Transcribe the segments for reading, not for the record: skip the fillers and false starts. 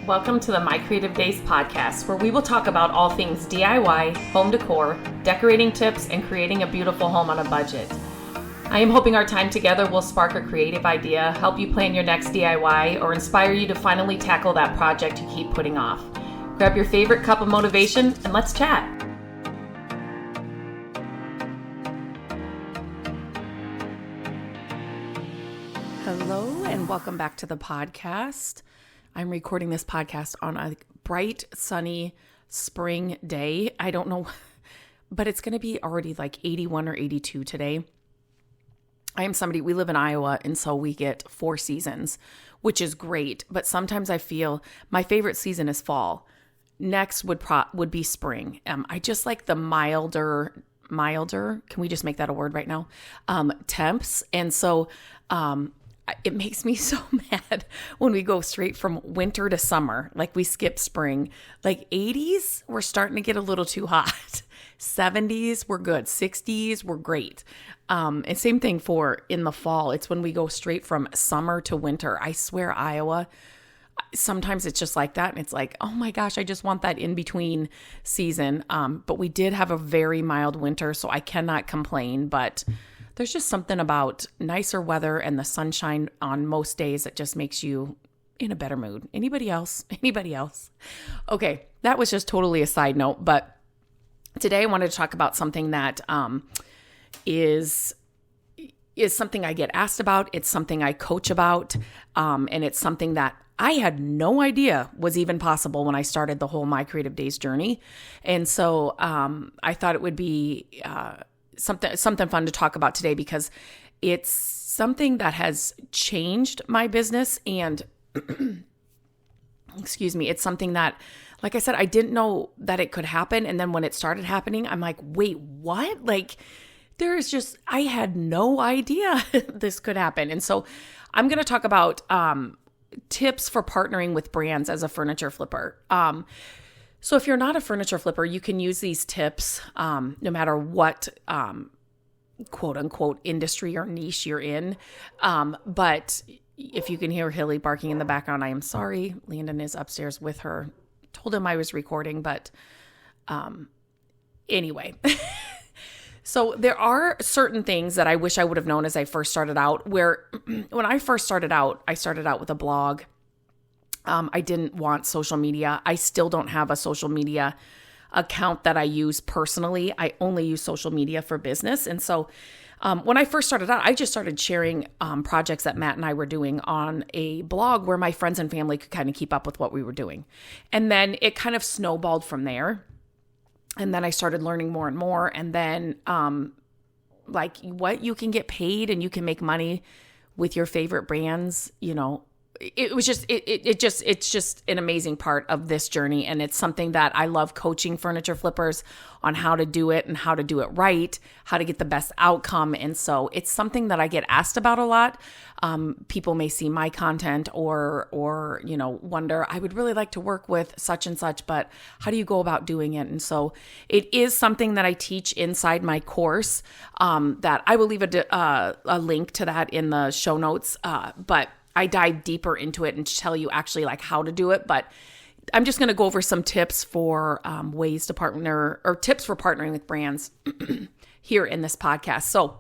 Welcome to the My Creative Days podcast, where we will talk about all things DIY, home decor, decorating tips, and creating a beautiful home on a budget. I am hoping our time together will spark a creative idea, help you plan your next DIY, or inspire you to finally tackle that project you keep putting off. Grab your favorite cup of motivation and let's chat. Hello and welcome back to the podcast. I'm recording this podcast on a bright, sunny spring day. I don't know, but it's going to be already like 81 or 82 today. We live in Iowa, and so we get 4 seasons, which is great. But sometimes I feel my favorite season is fall. Next would be spring. I just like the milder, can we just make that a word right now? Temps. And so, it makes me so mad when we go straight from winter to summer, like we skip spring. Like 80s, we're starting to get a little too hot. 70s, we're good. 60s, we're great. And same thing for in the fall. It's when we go straight from summer to winter. I swear, Iowa, sometimes it's just like that. And it's like, oh my gosh, I just want that in between season. But we did have a very mild winter, so I cannot complain. But there's just something about nicer weather and the sunshine on most days that just makes you in a better mood. Anybody else? Okay, that was just totally a side note. But today I wanted to talk about something that is something I get asked about. It's something I coach about. And it's something that I had no idea was even possible when I started the whole My Creative Days journey. And so I thought it would be something fun to talk about today, because it's something that has changed my business. And excuse me, it's something that, like I said, I didn't know that it could happen. And then when it started happening, I'm like, wait, what? Like, I had no idea this could happen. And so I'm going to talk about tips for partnering with brands as a furniture flipper. So if you're not a furniture flipper, you can use these tips no matter what quote unquote industry or niche you're in. But if you can hear Hilly barking in the background, I am sorry. Landon is upstairs with her. Told him I was recording, but anyway. So there are certain things that I wish I would have known as I first started out, where when I first started out, I started out with a blog. I didn't want social media. I still don't have a social media account that I use personally. I only use social media for business. And so when I first started out, I just started sharing projects that Matt and I were doing on a blog where my friends and family could kind of keep up with what we were doing. And then it kind of snowballed from there. And then I started learning more and more. And then like what you can get paid and you can make money with your favorite brands, it was just, it's just an amazing part of this journey. And it's something that I love coaching furniture flippers on how to do it and how to do it right, how to get the best outcome. And so it's something that I get asked about a lot. People may see my content or, wonder, I would really like to work with such and such, but how do you go about doing it? And so it is something that I teach inside my course, that I will leave a link to that in the show notes. But I dive deeper into it and tell you actually like how to do it. But I'm just going to go over some tips for ways to partner, or tips for partnering with brands here in this podcast. So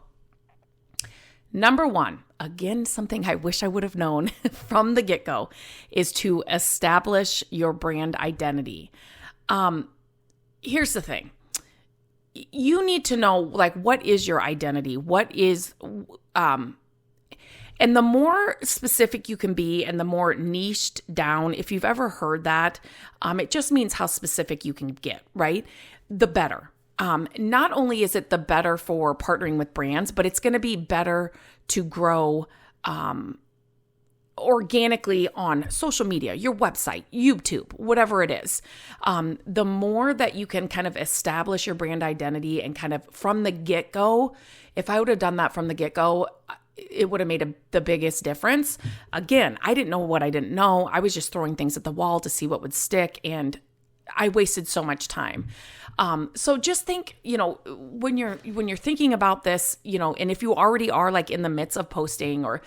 number one, again, something I wish I would have known from the get-go, is to establish your brand identity. Here's the thing. You need to know, like, what is your identity? What is, and the more specific you can be and the more niched down, if you've ever heard that, it just means how specific you can get, right? The better. Not only is it the better for partnering with brands, but it's going to be better to grow organically on social media, your website, YouTube, whatever it is. The more that you can kind of establish your brand identity and kind of from the get-go, if I would have done that from the get-go, it would have made the biggest difference. Again, I didn't know what I didn't know. I was just throwing things at the wall to see what would stick, and I wasted so much time. So just think, when you're thinking about this, and if you already are like in the midst of posting or,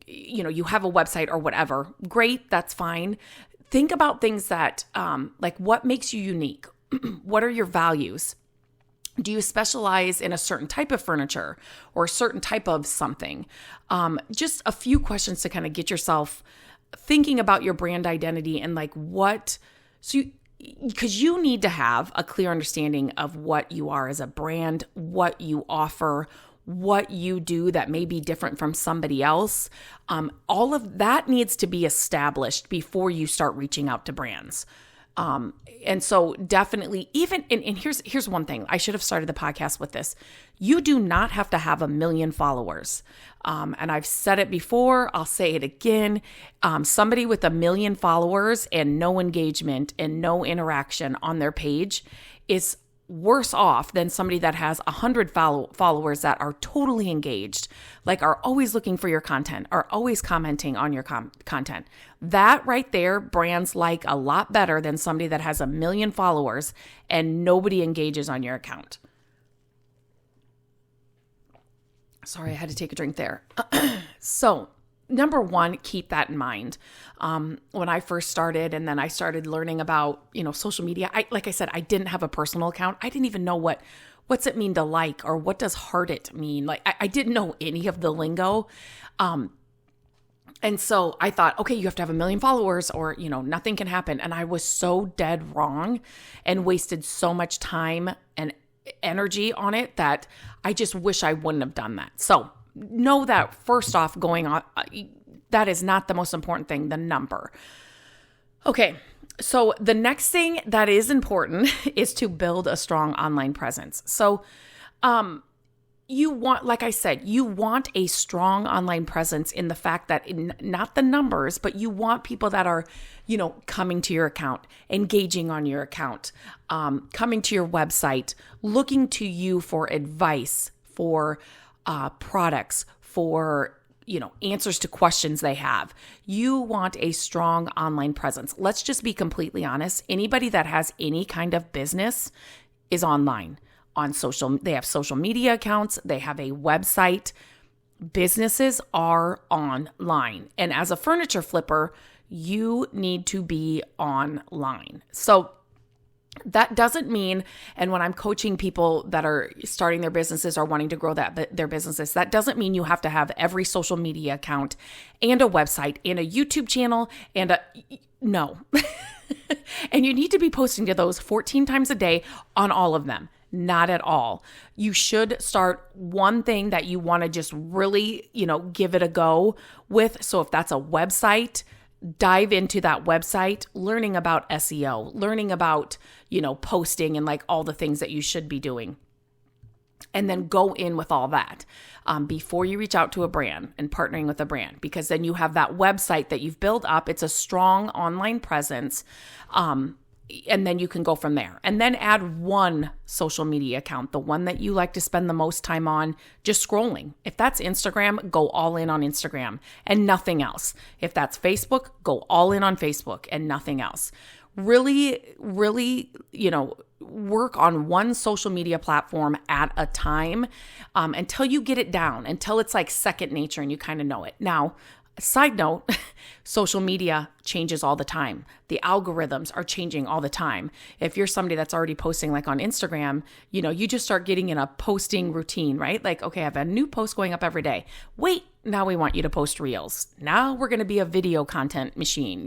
you have a website or whatever, great, that's fine. think about things that, like what makes you unique? What are your values? Do you specialize in a certain type of furniture or a certain type of something? Just a few questions to kind of get yourself thinking about your brand identity and like because you need to have a clear understanding of what you are as a brand, what you offer, what you do that may be different from somebody else. All of that needs to be established before you start reaching out to brands. And so definitely and here's one thing. I should have started the podcast with this. You do not have to have 1 million followers. And I've said it before, I'll say it again. Somebody with 1 million followers and no engagement and no interaction on their page is worse off than somebody that has 100 followers that are totally engaged, like are always looking for your content, are always commenting on your content. That right there, brands like a lot better than somebody that has 1 million followers and nobody engages on your account. Sorry, I had to take a drink there. So, number one, keep that in mind. When I first started and then I started learning about, social media, like I said, I didn't have a personal account. I didn't even know what's it mean to like, or what does heart it mean? Like I didn't know any of the lingo. And so I thought, okay, you have to have 1 million followers or, nothing can happen. And I was so dead wrong and wasted so much time and energy on it that I just wish I wouldn't have done that. So know that first off, going on, that is not the most important thing, the number. Okay, so the next thing that is important is to build a strong online presence. So you want, like I said, you want a strong online presence in the fact that not the numbers, but you want people that are, coming to your account, engaging on your account, coming to your website, looking to you for advice, for products, for, answers to questions they have. You want a strong online presence. Let's just be completely honest. Anybody that has any kind of business is online. They have social media accounts, they have a website. Businesses are online. And as a furniture flipper, you need to be online. So that doesn't mean, and when I'm coaching people that are starting their businesses or wanting to grow their businesses, that doesn't mean you have to have every social media account and a website and a YouTube channel no. And you need to be posting to those 14 times a day on all of them. Not at all. You should start one thing that you want to just really, give it a go with. So if that's a website, dive into that website, learning about SEO, learning about, posting and like all the things that you should be doing. And then go in with all that before you reach out to a brand and partnering with a brand, because then you have that website that you've built up. It's a strong online presence. And then you can go from there. And then add one social media account, the one that you like to spend the most time on, just scrolling. If that's Instagram, go all in on Instagram and nothing else. If that's Facebook, go all in on Facebook and nothing else. Really, really, work on one social media platform at a time until you get it down, until it's like second nature and you kind of know it. Now, side note, social media changes all the time. The algorithms are changing all the time. If you're somebody that's already posting like on Instagram, you just start getting in a posting routine, right? Like, okay, I have a new post going up every day. Wait, now we want you to post reels. Now we're going to be a video content machine,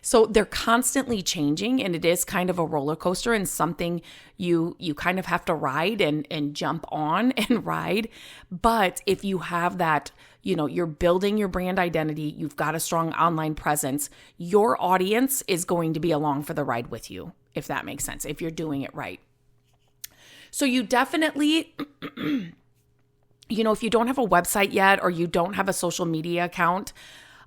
So they're constantly changing, and it is kind of a roller coaster and something you kind of have to ride and jump on and ride. But if you have that, you're building your brand identity, you've got a strong online presence, your audience is going to be along for the ride with you, if that makes sense, if you're doing it right. So you definitely, if you don't have a website yet or you don't have a social media account,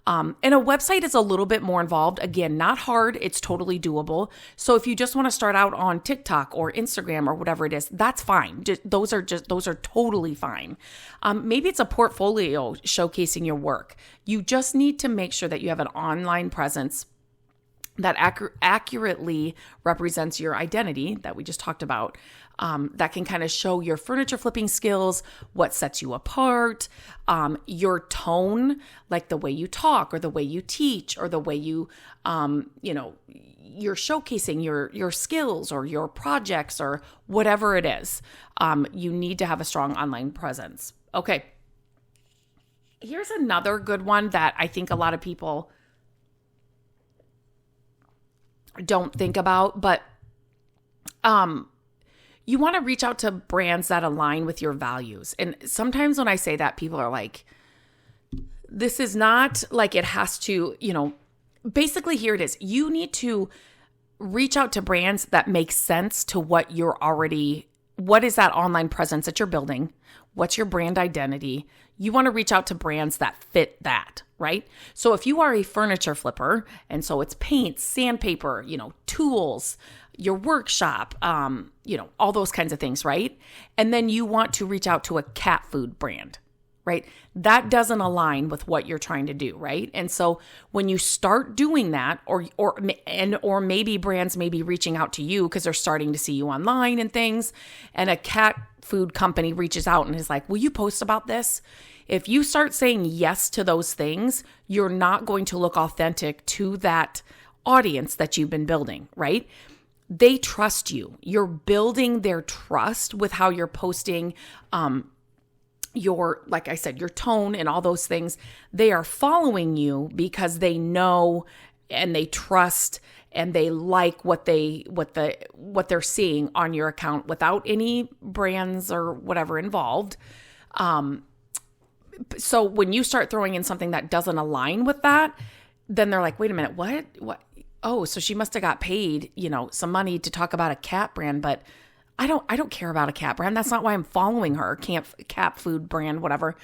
and a website is a little bit more involved. Again, not hard. It's totally doable. So if you just want to start out on TikTok or Instagram or whatever it is, that's fine. Those are totally fine. Maybe it's a portfolio showcasing your work. You just need to make sure that you have an online presence that accurately represents your identity that we just talked about, that can kind of show your furniture flipping skills, what sets you apart, your tone, like the way you talk or the way you teach or the way you, you're showcasing your skills or your projects or whatever it is. You need to have a strong online presence. Okay. Here's another good one that I think a lot of people don't think about, but you want to reach out to brands that align with your values. And sometimes when I say that, people are like, this is not like it has to, basically here it is. You need to reach out to brands that make sense to what is that online presence that you're building? What's your brand identity? You want to reach out to brands that fit that, right? So if you are a furniture flipper, and so it's paint, sandpaper, tools, your workshop, all those kinds of things, right? And then you want to reach out to a cat food brand, right? That doesn't align with what you're trying to do, right? And so when you start doing that, or maybe brands may be reaching out to you because they're starting to see you online and things, and a cat food company reaches out and is like, will you post about this? If you start saying yes to those things, you're not going to look authentic to that audience that you've been building, right? They trust you. You're building their trust with how you're posting, like I said, your tone and all those things. They are following you because they know and they trust and they like what they're seeing on your account without any brands or whatever involved. So when you start throwing in something that doesn't align with that, then they're like, wait a minute, what? Oh, so she must have got paid, some money to talk about a cat brand, but I don't care about a cat brand. That's not why I'm following her. Cat food brand, whatever.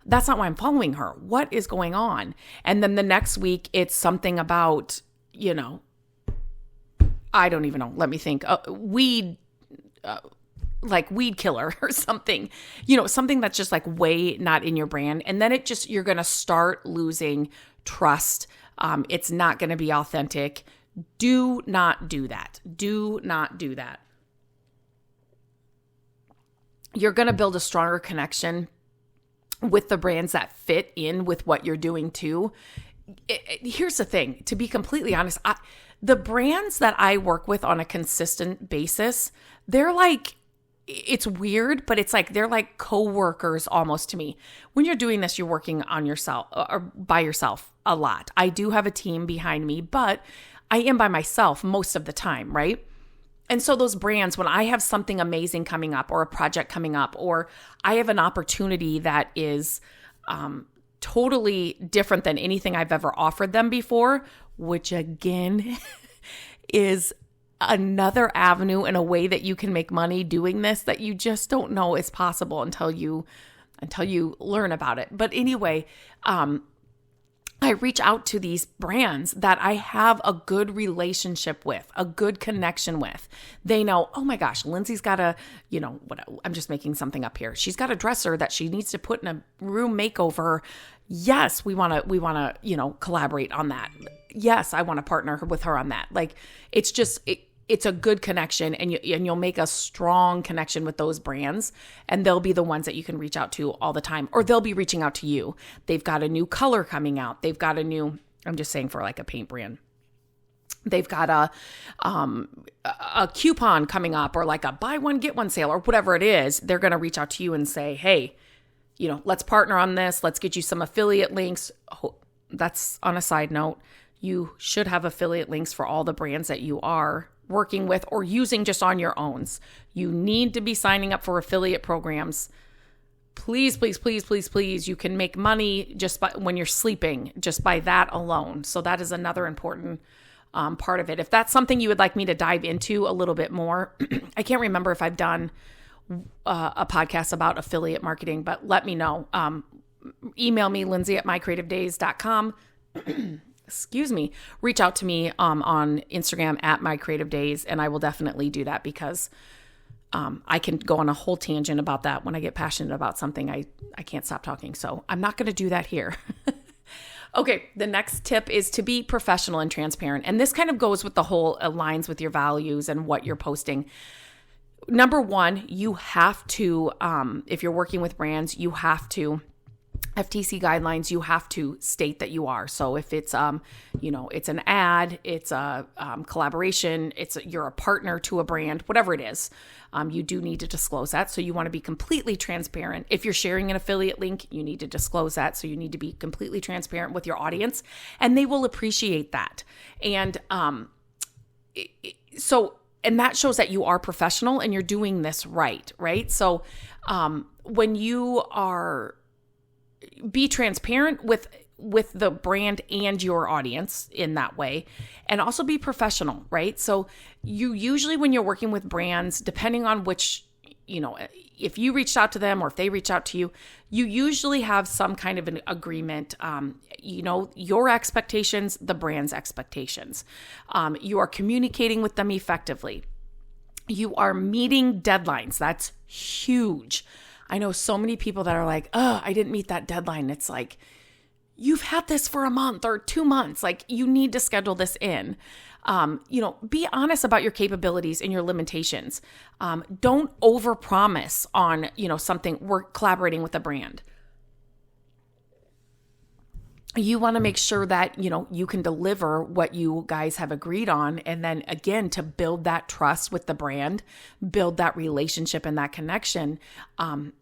That's not why I'm following her. What is going on? And then the next week it's something about, I don't even know. Let me think. Weed, like weed killer or something, something that's just like way not in your brand. And then you're going to start losing trust. It's not going to be authentic. Do not do that. Do not do that. You're going to build a stronger connection with the brands that fit in with what you're doing too. Here's the thing, to be completely honest, the brands that I work with on a consistent basis, they're like, it's weird, but it's like, they're like coworkers almost to me. When you're doing this, you're working on yourself or by yourself a lot. I do have a team behind me, but I am by myself most of the time, right? And so those brands, when I have something amazing coming up or a project coming up, or I have an opportunity that is totally different than anything I've ever offered them before, which again is another avenue and a way that you can make money doing this that you just don't know is possible until you learn about it. But anyway, I reach out to these brands that I have a good relationship with, a good connection with. They know, oh my gosh, Lindsay's got I'm just making something up here. She's got a dresser that she needs to put in a room makeover. Yes, we want to, collaborate on that. Yes, I want to partner with her on that. Like, it's a good connection, and you'll make a strong connection with those brands, and they'll be the ones that you can reach out to all the time, or they'll be reaching out to you. They've got a new color coming out. They've got I'm just saying for like a paint brand. They've got a coupon coming up, or like a buy one, get one sale, or whatever it is. They're going to reach out to you and say, hey, let's partner on this. Let's get you some affiliate links. That's on a side note. You should have affiliate links for all the brands that you are working with or using just on your own. You need to be signing up for affiliate programs. Please, please, please, please, please. You can make money just when you're sleeping, just by that alone. So that is another important part of it. If that's something you would like me to dive into a little bit more, I can't remember if I've done a podcast about affiliate marketing, but let me know. Email me, lindsay@mycreativedays.com. Excuse me, reach out to me on Instagram @mycreativedays, and I will definitely do that because I can go on a whole tangent about that. When I get passionate about something, I can't stop talking. So I'm not going to do that here. Okay, the next tip is to be professional and transparent. And this kind of goes with the whole aligns with your values and what you're posting. Number one, you have to, if you're working with brands, you have to, FTC guidelines, you have to state that you are. So if it's, it's an ad, it's a collaboration, you're a partner to a brand, whatever it is, you do need to disclose that. So you want to be completely transparent. If you're sharing an affiliate link, you need to disclose that. So you need to be completely transparent with your audience, and they will appreciate that. And and that shows that you are professional and you're doing this right? So when you are, be transparent with the brand and your audience in that way, and also be professional, right? So you usually, when you're working with brands, depending on which, if you reached out to them or if they reach out to you, you usually have some kind of an agreement, your expectations, the brand's expectations. You are communicating with them effectively. You are meeting deadlines. That's huge. I know so many people that are like, oh, I didn't meet that deadline. It's like, you've had this for a month or 2 months. Like, you need to schedule this in. Be honest about your capabilities and your limitations. Don't overpromise on, something. We're collaborating with a brand. You want to make sure that, you can deliver what you guys have agreed on. And then again, to build that trust with the brand, build that relationship and that connection.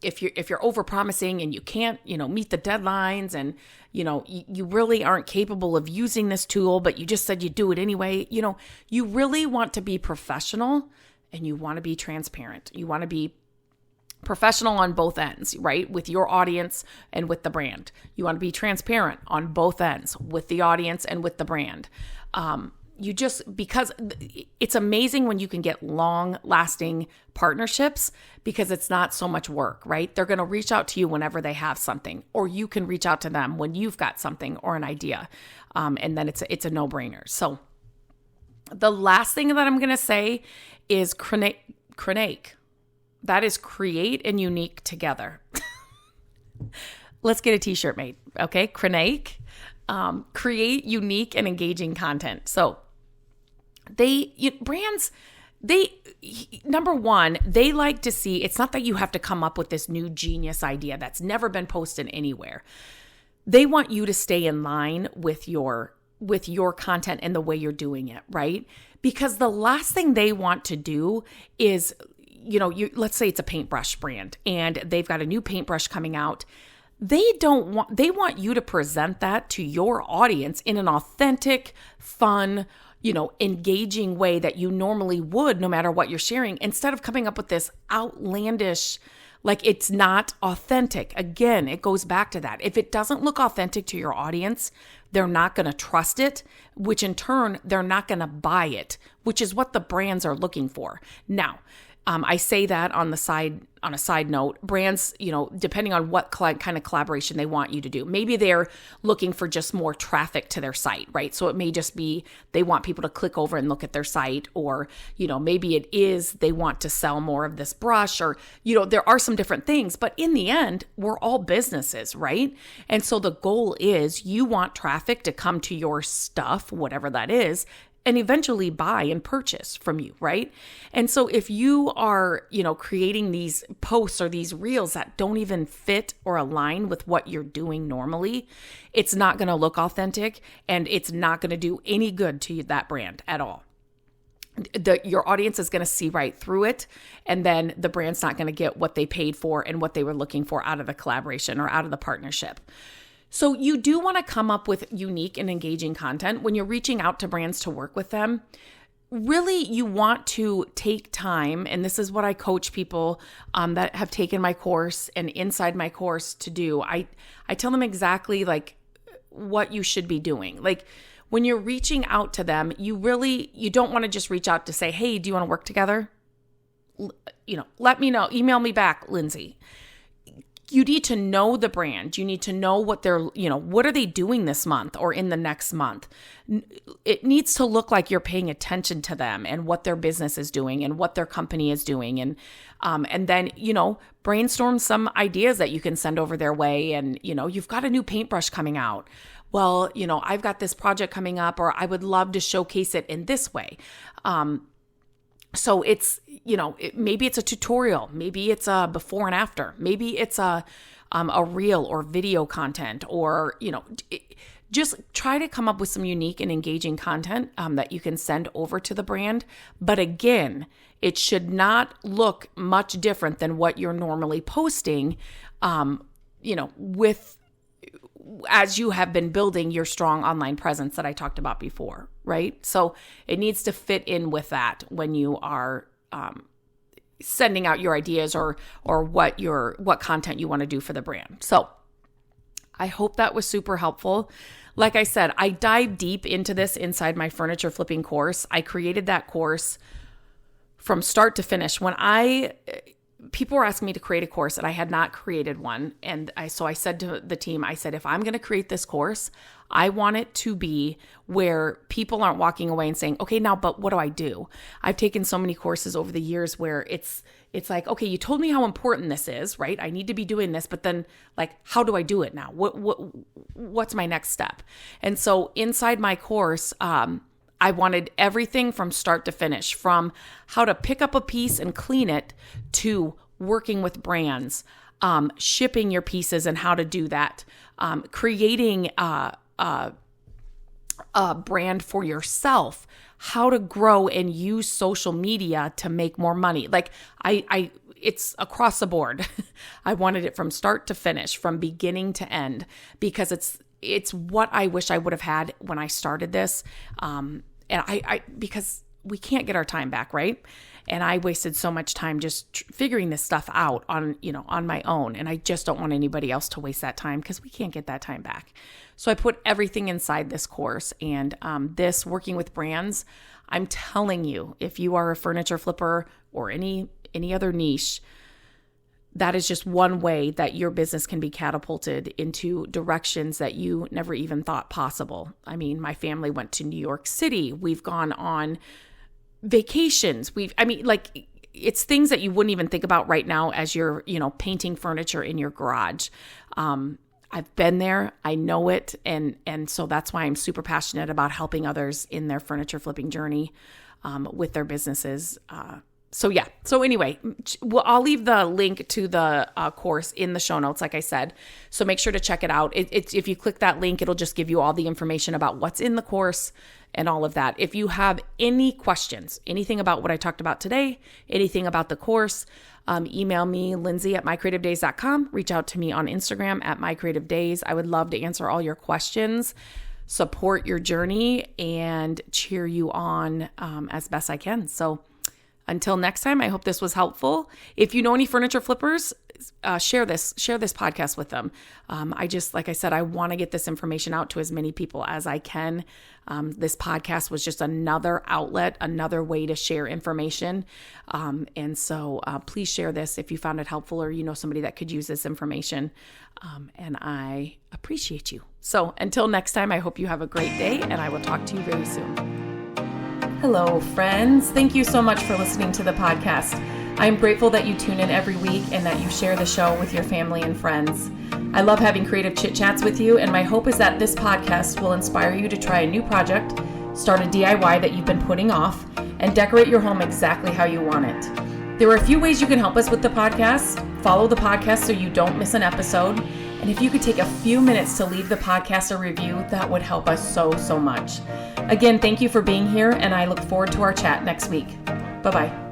If you're overpromising and you can't, meet the deadlines, and, you really aren't capable of using this tool, but you just said you do it anyway, you really want to be professional and you want to be transparent. You want to be professional on both ends, right? With your audience and with the brand. You want to be transparent on both ends with the audience and with the brand. Because it's amazing when you can get long lasting partnerships, because it's not so much work, right? They're going to reach out to you whenever they have something, or you can reach out to them when you've got something or an idea. And then it's a no-brainer. So the last thing that I'm going to say is Crenake. That is create and unique together. Let's get a t-shirt made. Okay. Crenake, create unique and engaging content. So brands, number one, they like to see, it's not that you have to come up with this new genius idea that's never been posted anywhere. They want you to stay in line with your content and the way you're doing it, right? Because the last thing they want to do is, let's say it's a paintbrush brand and they've got a new paintbrush coming out. They want you to present that to your audience in an authentic, fun, engaging way that you normally would, no matter what you're sharing, instead of coming up with this outlandish, like, it's not authentic. Again, it goes back to that. If it doesn't look authentic to your audience, they're not going to trust it, which in turn, they're not going to buy it, which is what the brands are looking for. Now, I say that on a side note, brands, depending on what kind of collaboration they want you to do, maybe they're looking for just more traffic to their site, right? So it may just be they want people to click over and look at their site, or, maybe it is they want to sell more of this brush, or, there are some different things, but in the end, we're all businesses, right? And so the goal is you want traffic to come to your stuff, whatever that is, and eventually buy and purchase from you, right? And so if you are, creating these posts or these reels that don't even fit or align with what you're doing normally, it's not going to look authentic, and it's not going to do any good to that brand at all. Your audience is going to see right through it, and then the brand's not going to get what they paid for and what they were looking for out of the collaboration or out of the partnership. So you do want to come up with unique and engaging content when you're reaching out to brands to work with them. Really, you want to take time, and this is what I coach people that have taken my course and inside my course to do. I tell them exactly like what you should be doing. Like, when you're reaching out to them, you don't want to just reach out to say, hey, do you want to work together? Let me know. Email me back, Lindsay. You need to know the brand. You need to know what what are they doing this month or in the next month? It needs to look like you're paying attention to them and what their business is doing and what their company is doing. And then, brainstorm some ideas that you can send over their way. And, you've got a new paintbrush coming out. well, I've got this project coming up, or I would love to showcase it in this way. So it's, maybe it's a tutorial, maybe it's a before and after, maybe it's a reel or video content, or, just try to come up with some unique and engaging content that you can send over to the brand. But again, it should not look much different than what you're normally posting, as you have been building your strong online presence that I talked about before, right? So it needs to fit in with that when you are sending out your ideas or what content you want to do for the brand. So I hope that was super helpful. Like I said, I dive deep into this inside my furniture flipping course. I created that course from start to finish. People were asking me to create a course, and I had not created one. And so I said to the team, if I'm going to create this course, I want it to be where people aren't walking away and saying, okay, now, but what do I do? I've taken so many courses over the years where it's like, okay, you told me how important this is, right? I need to be doing this, but then how do I do it now? What's my next step? And so inside my course, I wanted everything from start to finish, from how to pick up a piece and clean it to working with brands, shipping your pieces and how to do that, creating a brand for yourself, how to grow and use social media to make more money. It's across the board. I wanted it from start to finish, from beginning to end, because it's what I wish I would have had when I started this. And because we can't get our time back, right? And I wasted so much time just figuring this stuff out on my own. And I just don't want anybody else to waste that time, because we can't get that time back. So I put everything inside this course, and this working with brands. I'm telling you, if you are a furniture flipper or any other niche, that is just one way that your business can be catapulted into directions that you never even thought possible. I mean, my family went to New York City. We've gone on vacations. It's things that you wouldn't even think about right now as you're, painting furniture in your garage. I've been there. I know it. And so that's why I'm super passionate about helping others in their furniture flipping journey with their businesses. So anyway, I'll leave the link to the course in the show notes, like I said. So make sure to check it out. If you click that link, it'll just give you all the information about what's in the course and all of that. If you have any questions, anything about what I talked about today, anything about the course, email me, Lindsay@mycreativedays.com. Reach out to me on Instagram @mycreativedays. I would love to answer all your questions, support your journey, and cheer you on as best I can. So until next time, I hope this was helpful. If you know any furniture flippers, share this podcast with them. Like I said, I want to get this information out to as many people as I can. This podcast was just another outlet, another way to share information. And so please share this if you found it helpful, or you know somebody that could use this information. And I appreciate you. So until next time, I hope you have a great day, and I will talk to you very soon. Hello, friends. Thank you so much for listening to the podcast. I'm grateful that you tune in every week and that you share the show with your family and friends. I love having creative chit chats with you, and my hope is that this podcast will inspire you to try a new project, start a DIY that you've been putting off, and decorate your home exactly how you want it. There are a few ways you can help us with the podcast. Follow the podcast so you don't miss an episode. And if you could take a few minutes to leave the podcast a review, that would help us so much. Again, thank you for being here, and I look forward to our chat next week. Bye-bye.